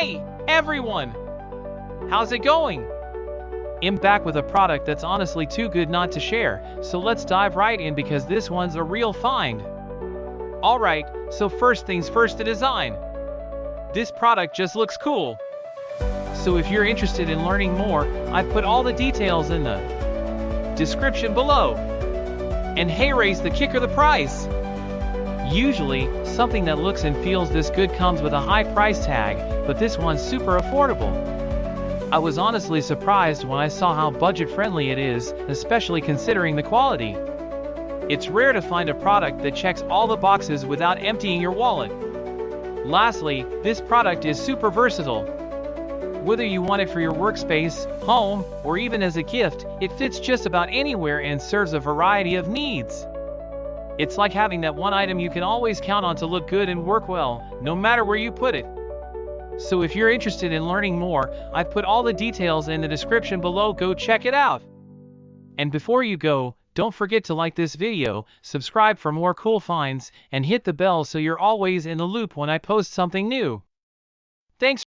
Hey, everyone! How's it going? I'm back with a product that's honestly too good not to share, so let's dive right in because this one's a real find. Alright, so first things first, the design. This product just looks cool. So if you're interested in learning more, I've put all the details in the description below. And hey, raise the kicker, the price. Usually, something that looks and feels this good comes with a high price tag, but this one's super affordable. I was honestly surprised when I saw how budget-friendly it is, especially considering the quality. It's rare to find a product that checks all the boxes without emptying your wallet. Lastly, this product is super versatile. Whether you want it for your workspace, home, or even as a gift, it fits just about anywhere and serves a variety of needs. It's like having that one item you can always count on to look good and work well, no matter where you put it. So if you're interested in learning more, I've put all the details in the description below. Go check it out. And before you go, don't forget to like this video, subscribe for more cool finds, and hit the bell so you're always in the loop when I post something new. Thanks.